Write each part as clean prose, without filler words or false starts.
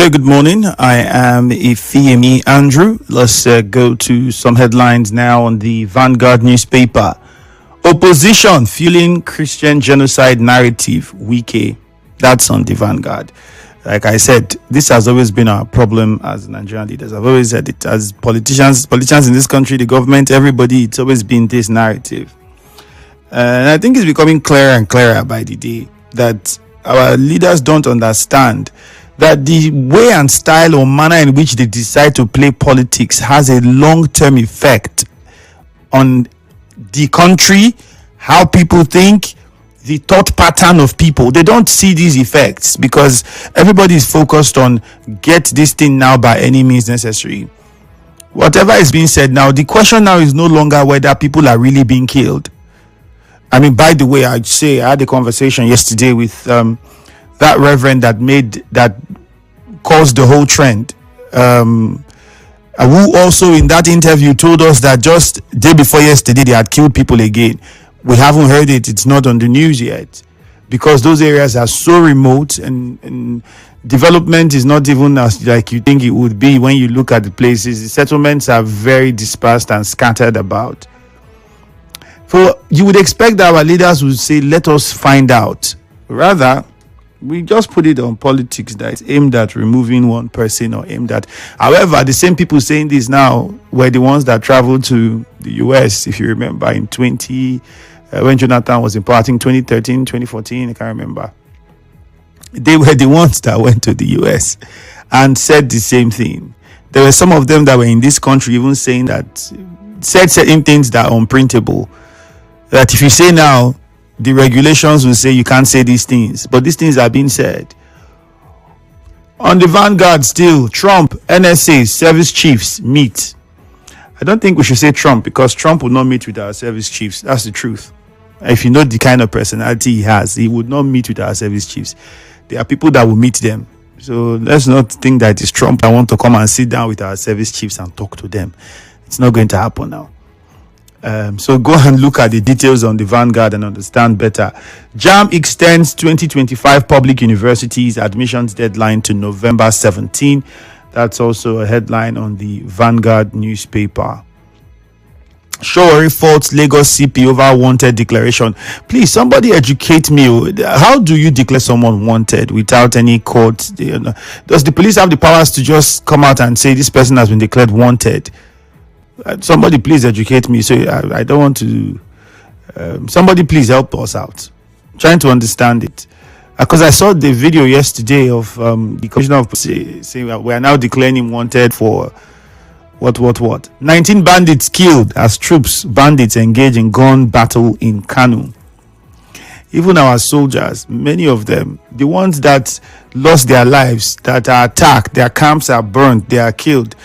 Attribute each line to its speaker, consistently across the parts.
Speaker 1: Good morning. I am Ifechukwu Andrew. Let's go to some headlines now on the Vanguard newspaper. Opposition fueling Christian genocide narrative. Wike. That's on the Vanguard. Like I said, this has always been our problem as Nigerian leaders. I've always said it as politicians in this country, the government, everybody. It's always been this narrative. And I think it's becoming clearer and clearer by the day that our leaders don't understand that the way and style or manner in which they decide to play politics has a long-term effect on the country, how people think, the thought pattern of people. They don't see these effects because everybody is focused on get this thing now by any means necessary. Whatever is being said now, the question now is no longer whether people are really being killed. I mean, by the way, I'd say I had a conversation yesterday with that reverend that caused the whole trend, who also in that interview told us that just day before yesterday they had killed people again. We haven't heard it. It's not on the news yet because those areas are so remote and development is not even as like you think it would be when you look at the places. The settlements are very dispersed and scattered about. For you would expect that our leaders would say, let us find out. Rather, we just put it on politics that it's aimed at removing one person or aimed at. However, the same people saying this now were the ones that traveled to the US, if you remember, in when Jonathan was in power, I think 2013, 2014, I can't remember. They were the ones that went to the US and said the same thing. There were some of them that were in this country even saying that, said certain things that are unprintable. That if you say now, the regulations will say you can't say these things, but these things are being said. On the Vanguard still, Trump, NSA, service chiefs meet. I don't think we should say Trump because Trump would not meet with our service chiefs. That's the truth. If you know the kind of personality he has, he would not meet with our service chiefs. There are people that will meet them. So let's not think that it's Trump that want to come and sit down with our service chiefs and talk to them. It's not going to happen now. So go and look at the details on the Vanguard and understand better. JAMB extends 2025 public universities admissions deadline to November 17. That's also a headline on the Vanguard newspaper. Showori faults Lagos CP over wanted declaration. Please, somebody educate me. How do you declare someone wanted without any court? Does the police have the powers to just come out and say this person has been declared wanted? Somebody please educate me. So I don't want to. Somebody please help us out. I'm trying to understand it because I saw the video yesterday of the commissioner of police saying we are now declaring him wanted for what? 19 bandits killed as bandits engage in gun battle in Kano. Even our soldiers, many of them, the ones that lost their lives, that are attacked, their camps are burned, they are killed.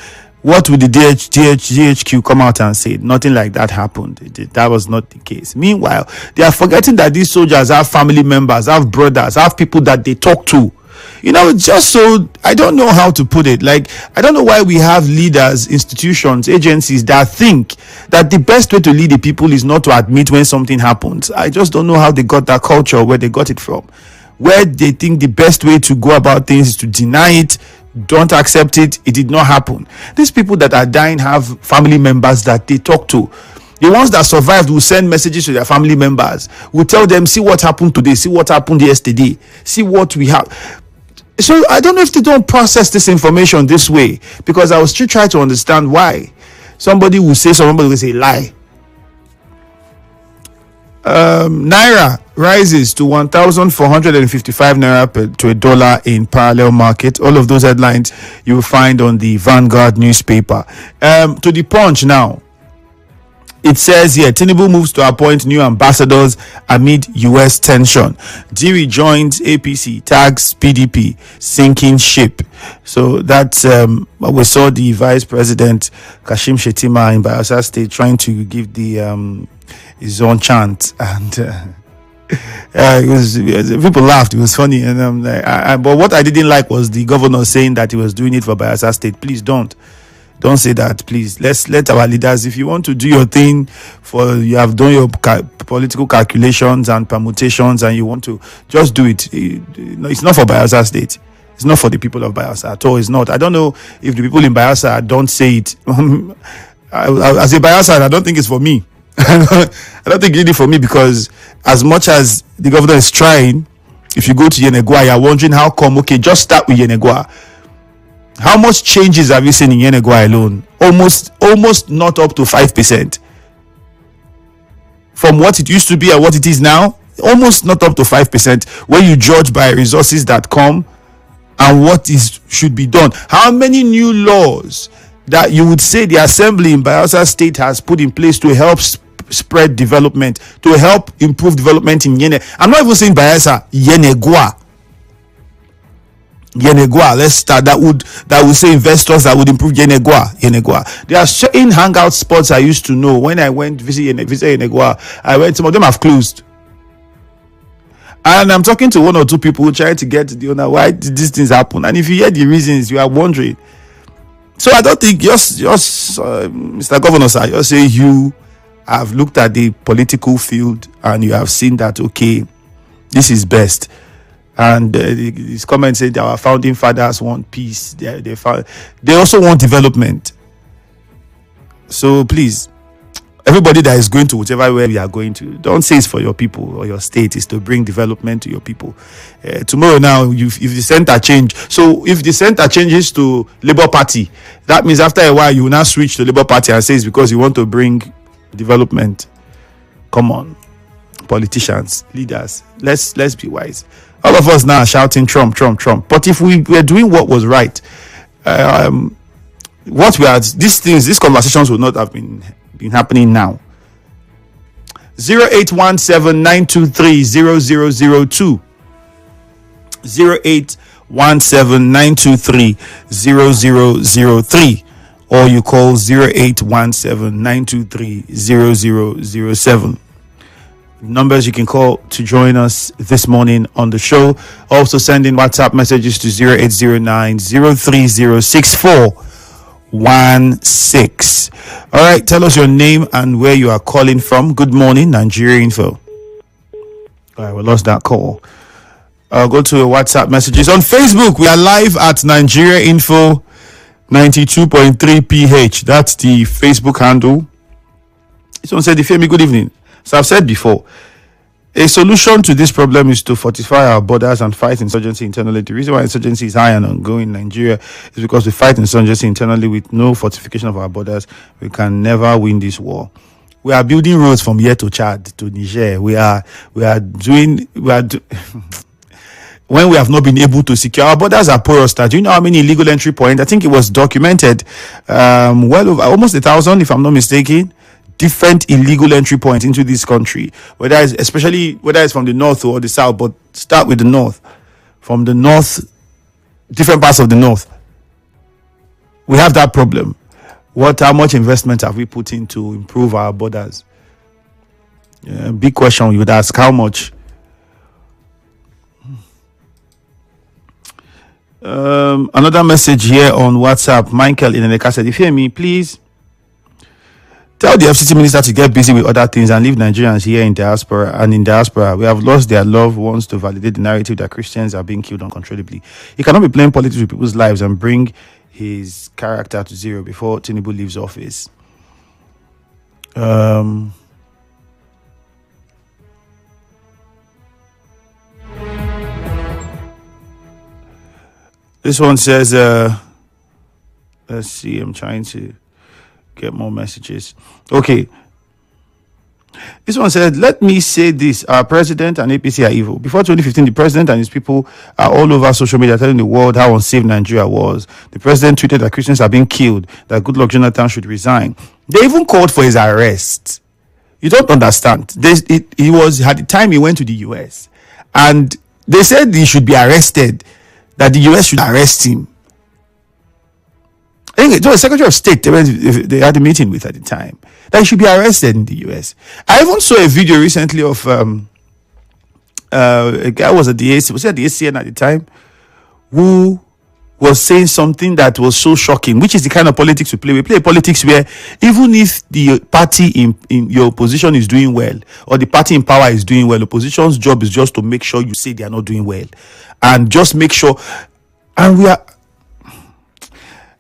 Speaker 1: What would the GHQ come out and say? Nothing like that happened. That was not the case. Meanwhile, they are forgetting that these soldiers have family members, have brothers, have people that they talk to. Just so, I don't know how to put it. Like, I don't know why we have leaders, institutions, agencies that think that the best way to lead the people is not to admit when something happens. I just don't know how they got that culture, where they got it from. Where they think the best way to go about things is to deny it, don't accept it, it did not happen. These people that are dying have family members that they talk to. The ones that survived will send messages to their family members, will tell them, see what happened today, see what happened yesterday, see what we have. So I don't know if they don't process this information this way, because I was still trying to understand why. Somebody will say, somebody will say lie. Naira rises to 1,455 naira to a dollar in parallel market. All of those headlines you will find on the Vanguard newspaper. To the Punch now. It says here, Tinubu moves to appoint new ambassadors amid US tension. Diri joins APC, tags PDP, sinking ship. So that's, we saw the Vice President Kashim Shettima in Bayelsa State trying to give the his own chant, and it was people laughed. It was funny, and I'm like, but what I didn't like was the governor saying that he was doing it for Bayelsa State. Please don't say that, please. Let's let our leaders, if you want to do your thing, you have done your political calculations and permutations, and you want to just do it. It's not for Bayelsa State. It's not for the people of Bayelsa at all. It's not. I don't know if the people in Bayelsa don't say it. As a Bayelsa, I don't think it's for me. I don't think it's for me, because as much as the governor is trying, if you go to Yenegua, you're wondering how come. Okay, just start with Yenegua. How much changes have you seen in Yenegua alone? Almost not up to 5%. From what it used to be and what it is now, almost not up to 5%. When you judge by resources that come and what should be done. How many new laws that you would say the assembly in Bayelsa State has put in place to help spread development, to help improve development in Yene? I'm not even saying Bayelsa, Yenegua. Let's start. That would say investors that would improve Yenegua. There are certain hangout spots I used to know. When I went visit Yenegua, some of them have closed. And I'm talking to one or two people trying to get to the owner. Why did these things happen? And if you hear the reasons, you are wondering. So I don't think just Mr. Governor, sir, just say you have looked at the political field and you have seen that, okay, this is best. And his comment said our founding fathers want peace. They also want development. So please, everybody that is going to whichever way we are going to, don't say it's for your people or your state. It's to bring development to your people. Tomorrow now, if the center change, so if the center changes to Labour Party, that means after a while you will now switch to Labour Party and say it's because you want to bring development. Come on, politicians, leaders, let's be wise. All of us now are shouting Trump, Trump, Trump. But if we were doing what was right, these conversations would not have been happening now. 0817-923-0002. 0817-923-0003. Or you call 0817-923-0007. Numbers you can call to join us this morning on the show. Also send in WhatsApp messages to 0809-030-6416. All right, tell us your name and where you are calling from. Good morning, Nigeria Info. All right, we lost that call. I'll go to WhatsApp messages. On Facebook, we are live at Nigeria Info 92.3 PH. That's the Facebook handle. Someone said, Ifemi, good evening. So I've said before, a solution to this problem is to fortify our borders and fight insurgency internally. The reason why insurgency is high and ongoing in Nigeria is because we fight insurgency internally with no fortification of our borders. We can never win this war. We are building roads from here to Chad to Niger. When we have not been able to secure our borders are porous. Do you know how many illegal entry points? I think it was documented well over almost 1,000, if I'm not mistaken. Different illegal entry points into this country, whether it's from the north or the south, but start with the north. From the north, different parts of the north, we have that problem. How much investment have we put in to improve our borders? Big question. You would ask, how much? Another message here on WhatsApp. Michael in the said, if you hear me, please tell the FCT minister to get busy with other things and leave Nigerians here in diaspora. We have lost their loved ones to validate the narrative that Christians are being killed uncontrollably. He cannot be playing politics with people's lives and bring his character to zero before Tinubu leaves office. This one says, let's see, I'm trying to get more messages. Okay. This one said, let me say this. Our president and APC are evil. Before 2015, the president and his people are all over social media telling the world how unsafe Nigeria was. The president tweeted that Christians are being killed, that Goodluck Jonathan should resign. They even called for his arrest. You don't understand. He was at the time he went to the US, and they said he should be arrested, that the US should arrest him. I think it was the Secretary of State they had a meeting with at the time, that he should be arrested in the US. I even saw a video recently of a guy was at the ACN at the time, who was saying something that was so shocking, which is the kind of politics we play. We play politics where even if the party in your opposition is doing well, or the party in power is doing well, opposition's job is just to make sure you say they are not doing well, and just make sure And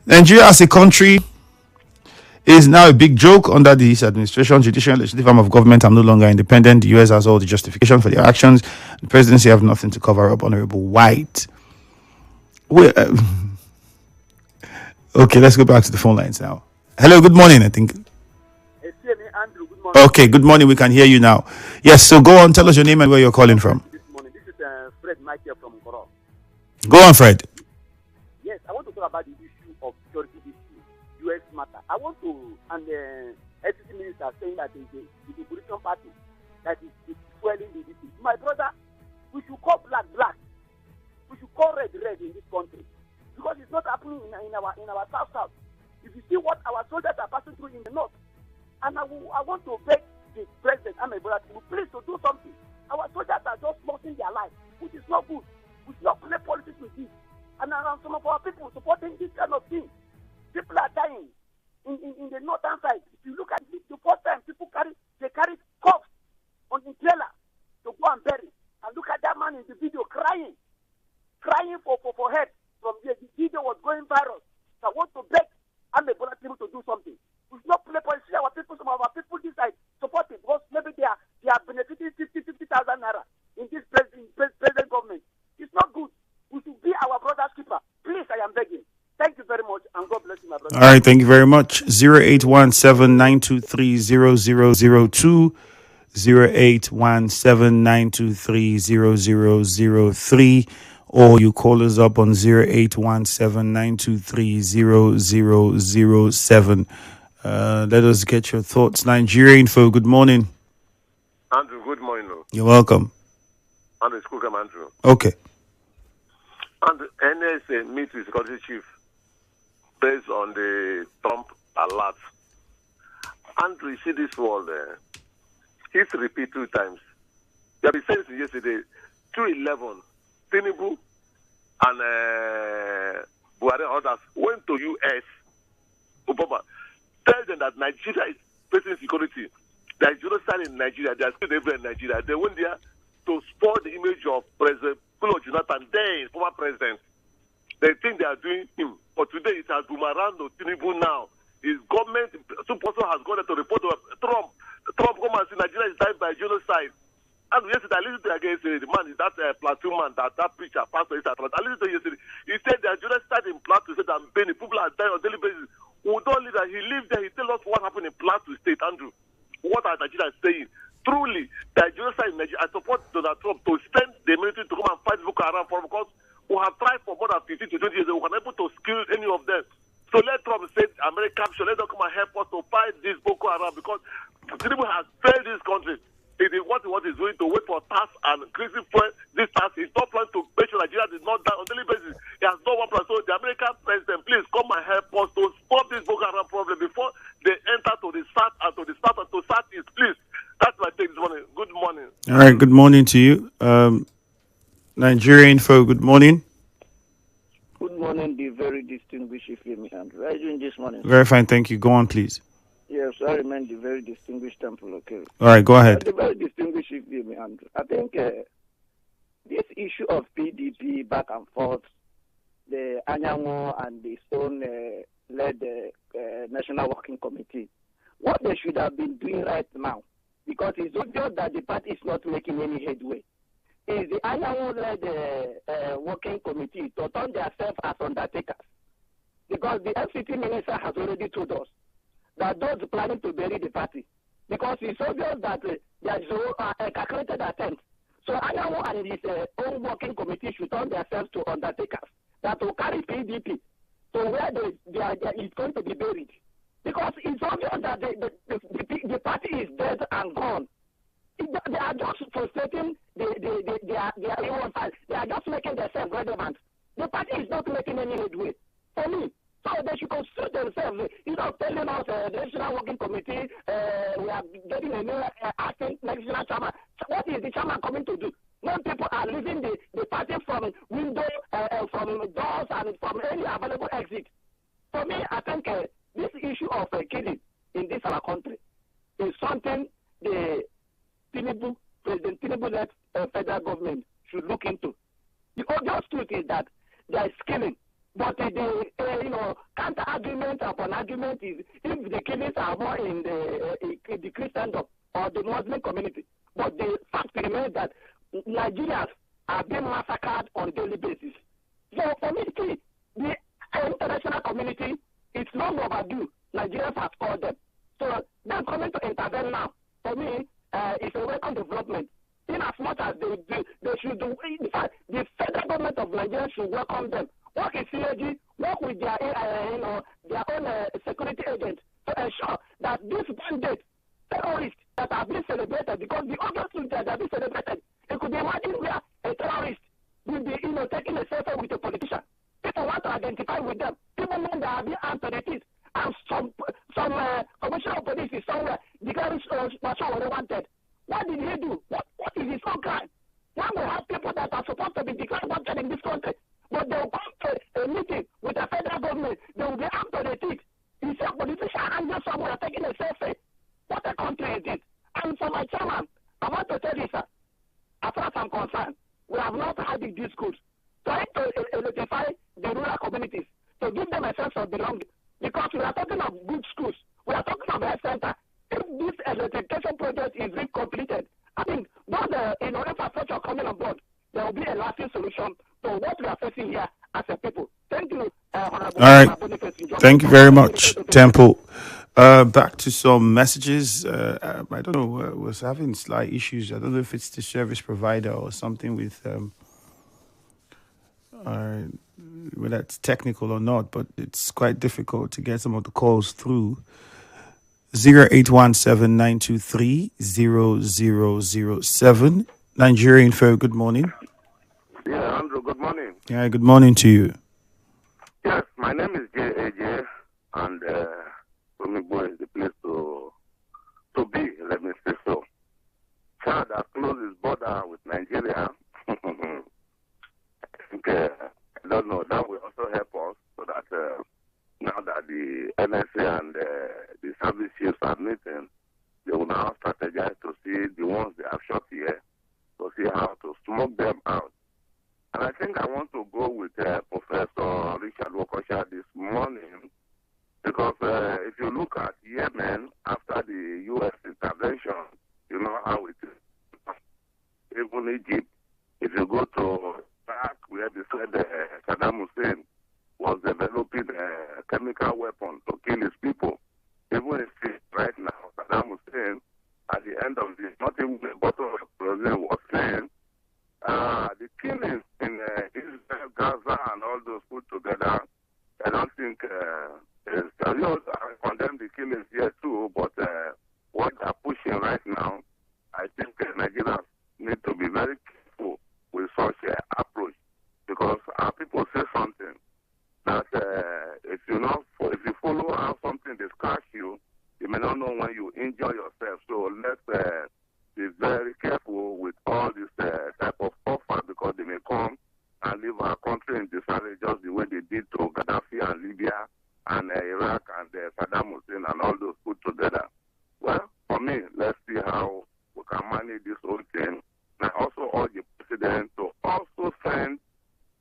Speaker 1: Nigeria as a country is now a big joke under this administration. Judicial and legislative arm of government are no longer independent. The US has all the justification for their actions. The presidency have nothing to cover up. Honorable White. Okay, let's go back to the phone lines now. Hello, good morning, I think.
Speaker 2: Andrew, good morning.
Speaker 1: Okay, good morning. We can hear you now. Yes, so go on. Tell us your name and where you're calling from.
Speaker 2: This morning, this is Fred Michael from Koro.
Speaker 1: Go on, Fred.
Speaker 2: Yes, I want to talk about the issue of security issue, U.S. matter. I want to, and the SEC minister saying that the opposition party that is fueling the issue. My brother, we should call black black. We should call red red in this country because it's not happening in our south. If you see what our soldiers are passing through in the north, and I want to beg the president and my brother to please to do something. Our soldiers are just losing their lives, which is not good. We should not play politics with this. And around some of our people supporting this kind of thing. People are dying in the northern side. If you look at it, the first time people carry cups on the trailer to go and bury. And look at that man in the video crying for help from there. The video was going viral. So I want to beg and my brother people to do something. We should not play politics. Some of our people this side support it because maybe they are benefiting 50,000 naira in this present government. It's not good. We should be our brother's keeper. Please, I am begging. Thank you very much, and God bless you, my brother.
Speaker 1: All right, thank you very much. 0817-923-0002, 0817-923-0003, or you call us up on 0817-923-0007. Let us get your thoughts. Nigeria Info, good morning.
Speaker 3: Andrew, good morning.
Speaker 1: You're welcome.
Speaker 3: Andrew, it's Kukam, Andrew.
Speaker 1: Okay.
Speaker 3: And the NSA meets with security chief based on the Trump alert. Andrew, you see this world, history repeat 2 times. You have been saying since yesterday, 211, Tinubu and Buhari others went to U.S. Obama. Tell them that Nigeria is facing security. There is genocide in Nigeria. They are still living in Nigeria. They went there to spoil the image of President Jonathan, then former president. They think they are doing him. But today it has boomerang to Tinubu now. His government, some person has gone there to report to Trump. Trump come and say Nigeria is dying by genocide. And yesterday I listened to again the man, that platoon man, that preacher, pastor is at I listened to yesterday. He said there is genocide in Plateau. He said that many people are dying on a daily basis. We don't live there. He lived there. He tell us what happened in Plateau State, Andrew. What are Nigerians saying? Truly, the genocide in Nigeria. I support Donald Trump to send the military to come and fight Boko Haram for because we have tried for more than 15 to 20 years. We were unable to kill any of them. So let Trump say America capture. Let them come and help us to fight this Boko Haram because Tinubu has failed this country. It is what is going to wait for tax and increasing this tax. He's not planning to make sure Nigeria did not die on a daily basis. He has no one plan. So the American president, please come and help us to stop this Boko Haram problem before they enter to the south and to the south and to southeast. Please. That's my take this morning. Good morning.
Speaker 1: All right, good morning to you. Nigeria Info, good morning.
Speaker 4: Good morning, the very distinguished Ifemi. And how are you doing this morning?
Speaker 1: Very fine, thank you. Go on, please.
Speaker 4: Yes, I remain the very distinguished Temple. Okay.
Speaker 1: All right, go ahead.
Speaker 4: The very distinguished Ifemi. And I think this issue of PDP back and forth, the Anyanwu and the Stone led National Working Committee, what they should have been doing right now, because it's obvious that the party is not making any headway, is the Anyanwu-led working committee to turn themselves as undertakers. Because the FCT minister has already told us that those planning to bury the party, because it's obvious that there is a calculated attempt. So Anyanwu and his own working committee should turn themselves to undertakers that will carry PDP to where it's going to be buried. Because it's obvious that the party is dead and gone. They are just frustrating they are just making themselves relevant. The party is not making any headway. For me, so they should consider themselves. Telling us the National Working Committee, we are getting a new acting national chairman. So what is the chairman coming to do? When people are leaving the party from window, from doors, and from any available exit. For me, I think this issue of killing in this our country is something the President Tinubu-led federal government should look into. The obvious truth is that there is killing. But the counter argument upon argument is if the killings are more in the Christendom or the Muslim community. But the fact remains that Nigerians are being massacred on a daily basis. So for me, the international community, it's long overdue. Nigerians have called them. So they're coming to intervene now. For me, it's a welcome development. In as much as they should do, in fact, the federal government of Nigeria should welcome them. Work in CAG, work with their own security agents to ensure that this bandit terrorists that have been celebrated, because the August thing that have been celebrated, it could be imagined where a terrorist will be taking a selfie with a politician. People want to identify with them. People know they are being armed to the teeth. And some commissioner of police is somewhere declaring Marshal wanted. What did he do? What is his own crime? When we have people that are supposed to be declared wanted in this country, but they will come to a meeting with the federal government, they will be armed to the teeth. He's a politician and just somewhere taking a selfie. What a country is it? And for my chairman, I want to tell you, sir, as far as I'm concerned, we have not had the discourse trying to electrify the rural communities, to give them a sense of belonging. Because we are talking of good schools, we are talking of health center. If this electrification project is being completed, I think those infrastructure coming on board, there will be a lasting solution to what we are facing here as a people. Thank you, Honorable.
Speaker 1: All right. Thank you very much, Temple. Back to some messages. I don't know, was having slight issues. I don't know if it's the service provider or something with whether it's technical or not, but it's quite difficult to get some of the calls through. 0817-923-0007. Nigerian Info, good morning.
Speaker 3: Yeah, Andrew, good morning.
Speaker 1: Yeah, good morning to you.
Speaker 3: Yes, my name is JAJ, and Tomibo is the place to be, let me say so. Chad has closed his border with Nigeria. I think, I don't know, that will also help us so that now that the NSA and the service chiefs are meeting, they will now strategize to see the ones they have shot here, to see how to smoke them out. And I think I want to go with Professor Richard Wokosha this morning, because if you look at Yemen after the U.S. intervention, you know how it is. Even Egypt, if you go to Iraq, where they said Saddam Hussein was developing a chemical weapon to kill his people. Even if right now, Saddam Hussein, at the end of this, not even the bottom of the president was saying, the killings in Israel, Gaza, and all those put together, I don't think I condemn the killings here too, but what they're pushing right now, I think Nigerians need to be very careful with such approach, because our people say something that if you follow how something they scratch you, you may not know when you injure yourself. So let's be very careful with all this type of offer, because they may come and leave our country in disarray just the way they did to Gaddafi and Libya and Iraq and Saddam Hussein and all those put together. Well, for me, let's see how we can manage this whole thing. And I also urge the president to also send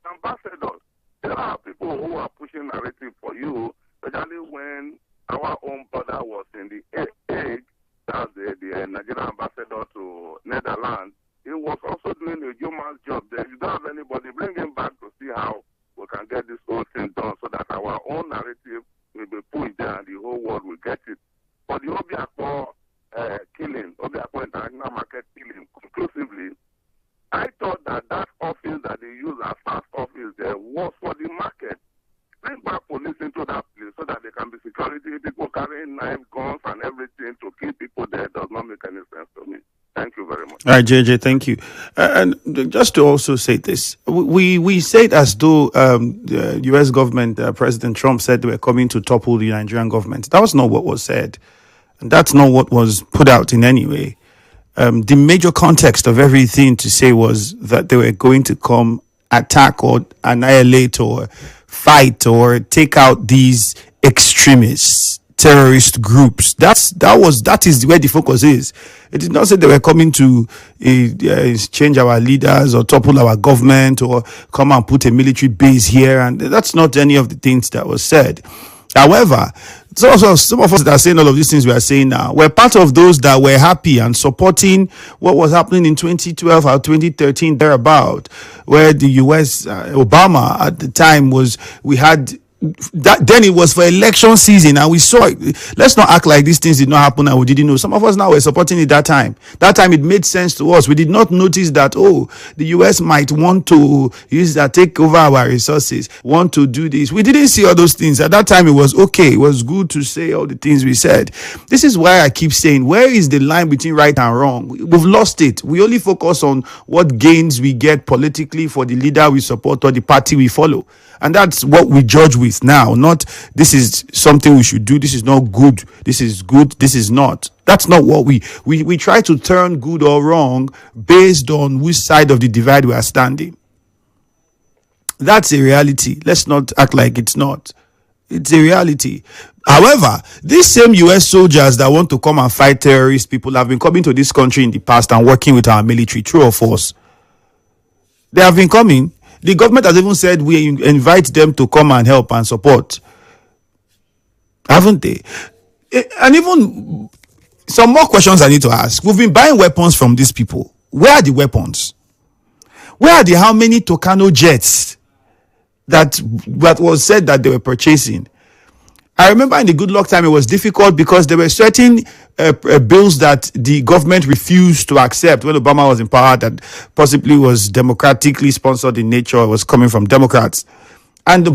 Speaker 3: ambassadors. There are people who are pushing narrative for you, especially when our own brother was in the age, that's the Nigerian ambassador to Netherlands. He was also doing a human job there. You don't have anybody, bring him back to see how we can get this whole thing done so that our own narrative will be pushed there and the whole world will get it. But the Obiakpo killing, Obiakpo International Market killing, conclusively, I thought that office that they use as fast office there was for the market. Bring back police into that place so that they can be security. People carrying knives, guns, and everything to kill people there does not make any sense to me. Thank you very much.
Speaker 1: All right, JJ, thank you. And just to also say this, we say it as though the U.S. government, President Trump said they were coming to topple the Nigerian government. That was not what was said. And that's not what was put out in any way. The major context of everything to say was that they were going to come attack or annihilate or fight or take out these extremists, terrorist groups. That is where the focus is. It did not say they were coming to change our leaders or topple our government or come and put a military base here, and that's not any of the things that was said. However, so some of us that are saying all of these things we are saying now were part of those that were happy and supporting what was happening in 2012 or 2013 thereabout, where the US, Obama at the time we had that. Then it was for election season and we saw it. Let's not act like these things did not happen and we didn't know. Some of us now were supporting it that time. That time it made sense to us. We did not notice that, the US might want to use that, take over our resources, want to do this. We didn't see all those things. At that time it was okay. It was good to say all the things we said. This is why I keep saying, where is the line between right and wrong? We've lost it. We only focus on what gains we get politically for the leader we support or the party we follow. And that's what we judge with now, not this is something we should do, this is not good, this is good, this is not. That's not what we try to turn good or wrong based on which side of the divide we are standing. That's a reality. Let's not act like it's not. It's a reality. However, these same US soldiers that want to come and fight terrorist people have been coming to this country in the past and working with our military, true or false? They have been coming. The government has even said we invite them to come and help and support. Haven't they? And even some more questions I need to ask. We've been buying weapons from these people. Where are the weapons? Where are the how many Tucano jets that was said that they were purchasing? I remember in the Goodluck time, it was difficult because there were certain bills that the government refused to accept when Obama was in power that possibly was democratically sponsored in nature, was coming from Democrats. And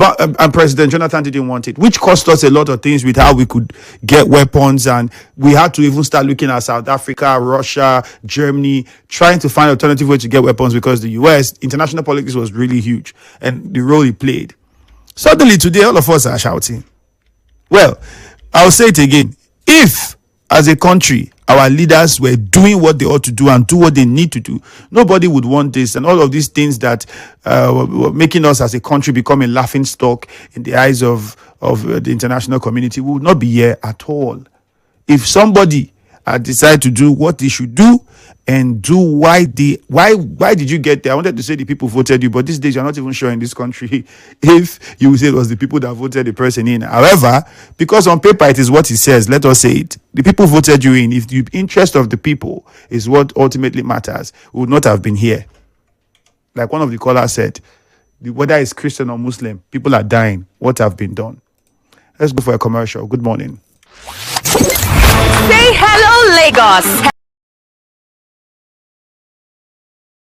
Speaker 1: President Jonathan didn't want it, which cost us a lot of things with how we could get weapons. And we had to even start looking at South Africa, Russia, Germany, trying to find alternative ways to get weapons because the US, international politics was really huge and the role it played. Suddenly today, all of us are shouting. Well, I'll say it again. If, as a country, our leaders were doing what they ought to do and do what they need to do, nobody would want this. And all of these things that were making us as a country become a laughing stock in the eyes of the international community would not be here at all. If somebody had decided to do what they should do and do why did you get there? I wanted to say the people voted you, but these days you're not even sure in this country if you say it was the people that voted the person in. However, because on paper it is what it says, let us say it. The people voted you in. If the interest of the people is what ultimately matters, we would not have been here. Like one of the callers said, whether it's Christian or Muslim, people are dying. What have been done? Let's go for a commercial. Good morning.
Speaker 5: Say hello, Lagos.